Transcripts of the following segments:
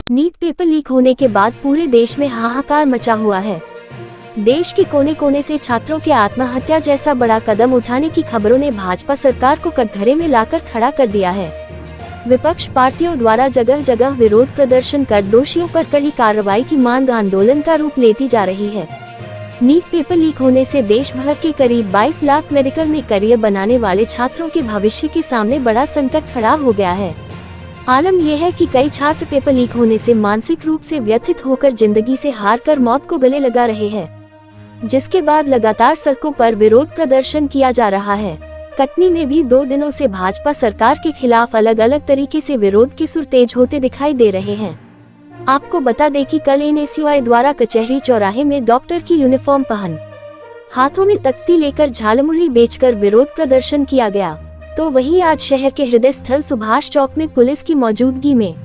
NEET paper leak होने के बाद पूरे देश में हाहाकार मचा हुआ है। देश के कोने कोने से छात्रों के आत्महत्या जैसा बड़ा कदम उठाने की खबरों ने भाजपा सरकार को कटघरे में लाकर खड़ा कर दिया है। विपक्ष पार्टियों द्वारा जगह जगह विरोध प्रदर्शन कर दोषियों पर कड़ी कार्रवाई की मांग आंदोलन का रूप लेती जा रही है। नीट पेपर लीक होने से देश भर के करीब 22 लाख मेडिकल में करियर बनाने वाले छात्रों के भविष्य के सामने बड़ा संकट खड़ा हो गया है। आलम यह है कि कई छात्र पेपर लीक होने से मानसिक रूप से व्यथित होकर जिंदगी से हार कर मौत को गले लगा रहे हैं, जिसके बाद लगातार सड़कों पर विरोध प्रदर्शन किया जा रहा है। कटनी में भी 2 दिनों से भाजपा सरकार के खिलाफ अलग अलग तरीके से विरोध के सुर तेज होते दिखाई दे रहे हैं। आपको बता दें कि कल NSUI द्वारा कचहरी चौराहे में डॉक्टर की यूनिफॉर्म पहन हाथों में तख्ती लेकर झालमुड़ी बेचकर विरोध प्रदर्शन किया गया। तो वहीं आज शहर के हृदय स्थल सुभाष चौक में पुलिस की मौजूदगी में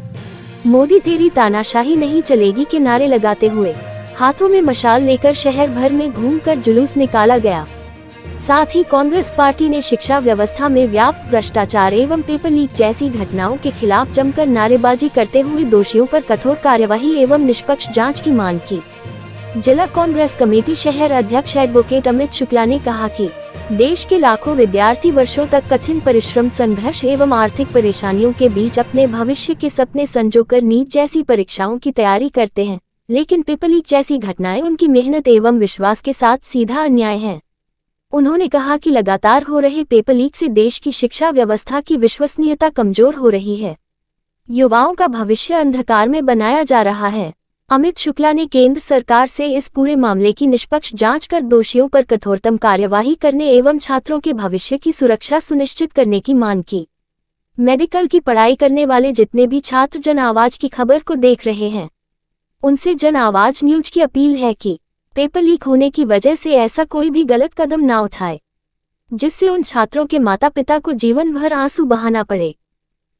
मोदी तेरी तानाशाही नहीं चलेगी के नारे लगाते हुए हाथों में मशाल लेकर शहर भर में घूमकर जुलूस निकाला गया। साथ ही कांग्रेस पार्टी ने शिक्षा व्यवस्था में व्याप्त भ्रष्टाचार एवं पेपर लीक जैसी घटनाओं के खिलाफ जमकर नारेबाजी करते हुए दोषियों पर कठोर कार्यवाही एवं निष्पक्ष जांच की मांग की। जिला कांग्रेस कमेटी शहर अध्यक्ष एडवोकेट अमित शुक्ला ने कहा कि देश के लाखों विद्यार्थी वर्षों तक कठिन परिश्रम, संघर्ष एवं आर्थिक परेशानियों के बीच अपने भविष्य के सपने संजोकर नीट जैसी परीक्षाओं की तैयारी करते हैं, लेकिन पेपर लीक जैसी घटनाएं उनकी मेहनत एवं विश्वास के साथ सीधा अन्याय है। उन्होंने कहा कि लगातार हो रहे पेपर लीक से देश की शिक्षा व्यवस्था की विश्वसनीयता कमजोर हो रही है। युवाओं का भविष्य अंधकार में बनाया जा रहा है। अमित शुक्ला ने केंद्र सरकार से इस पूरे मामले की निष्पक्ष जांच कर दोषियों पर कठोरतम कार्यवाही करने एवं छात्रों के भविष्य की सुरक्षा सुनिश्चित करने की मांग की। मेडिकल की पढ़ाई करने वाले जितने भी छात्र जन आवाज की खबर को देख रहे हैं, उनसे जन आवाज न्यूज की अपील है कि पेपर लीक होने की वजह से ऐसा कोई भी गलत कदम ना उठाए, जिससे उन छात्रों के माता पिता को जीवन भर आंसू बहाना पड़े,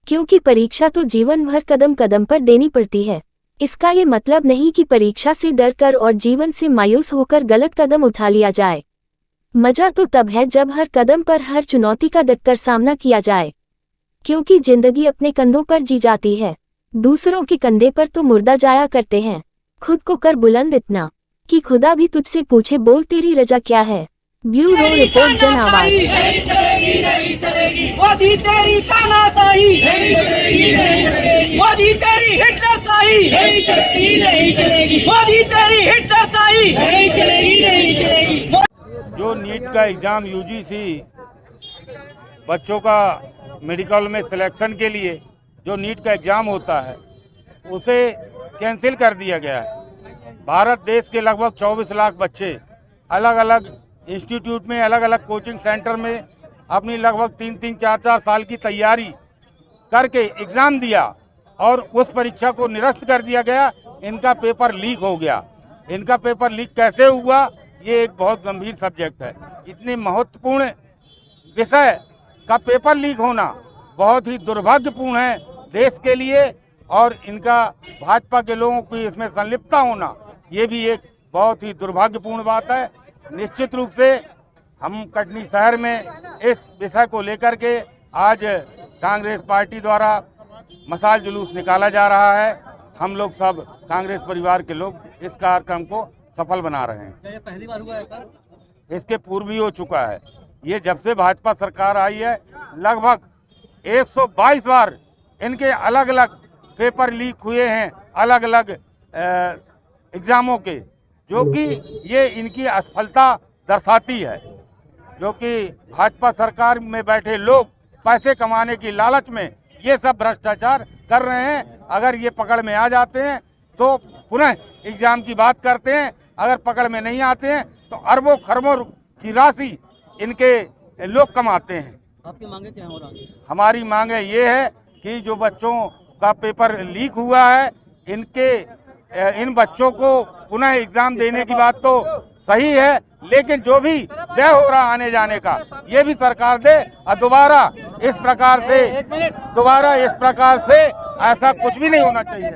क्योंकि परीक्षा तो जीवन भर कदम कदम पर देनी पड़ती है। इसका ये मतलब नहीं कि परीक्षा से डर कर और जीवन से मायूस होकर गलत कदम उठा लिया जाए। मजा तो तब है जब हर कदम पर हर चुनौती का डटकर सामना किया जाए, क्योंकि जिंदगी अपने कंधों पर जी जाती है, दूसरों के कंधे पर तो मुर्दा जाया करते हैं। खुद को कर बुलंद इतना कि खुदा भी तुझसे पूछे, बोल तेरी रजा क्या है। ब्यूरो रिपोर्ट जन आवाज। मोदी तेरी तानाशाही मोदी तेरी हिटलरशाही मोदी तेरी हिटलरशाही नहीं चलेगी। जो नीट का एग्ज़ाम UGC बच्चों का मेडिकल में सिलेक्शन के लिए जो नीट का एग्ज़ाम होता है उसे कैंसिल कर दिया गया है। भारत देश के लगभग 24 लाख बच्चे अलग अलग इंस्टीट्यूट में, अलग अलग कोचिंग सेंटर में अपनी लगभग 3-3, 4-4 साल की तैयारी करके एग्ज़ाम दिया और उस परीक्षा को निरस्त कर दिया गया। इनका पेपर लीक हो गया। इनका पेपर लीक कैसे हुआ, ये एक बहुत गंभीर सब्जेक्ट है। इतने महत्वपूर्ण विषय का पेपर लीक होना बहुत ही दुर्भाग्यपूर्ण है देश के लिए, और इनका भाजपा के लोगों की इसमें संलिप्तता होना ये भी एक बहुत ही दुर्भाग्यपूर्ण बात है। निश्चित रूप से हम कटनी शहर में इस विषय को लेकर के आज कांग्रेस पार्टी द्वारा मशाल जुलूस निकाला जा रहा है। हम लोग सब कांग्रेस परिवार के लोग इस कार्यक्रम को सफल बना रहे हैं। ये पहली बार हुआ है सर? इसके पूर्व भी हो चुका है। ये जब से भाजपा सरकार आई है लगभग 122 बार इनके अलग अलग पेपर लीक हुए हैं, अलग अलग एग्जामों के, जो कि ये इनकी असफलता दर्शाती है। जो कि भाजपा सरकार में बैठे लोग पैसे कमाने की लालच में ये सब भ्रष्टाचार कर रहे हैं। अगर ये पकड़ में आ जाते हैं तो पुनः एग्जाम की बात करते हैं, अगर पकड़ में नहीं आते हैं तो अरबों खरबों की राशि इनके लोग कमाते हैं। आपकी मांगे क्या हो रहा है? हमारी मांगे ये है कि जो बच्चों का पेपर लीक हुआ है इन बच्चों को पुनः एग्जाम देने की बात तो सही है, लेकिन जो भी व्यय हो रहा आने जाने का ये भी सरकार दे और दोबारा इस प्रकार से ऐसा कुछ भी नहीं होना चाहिए।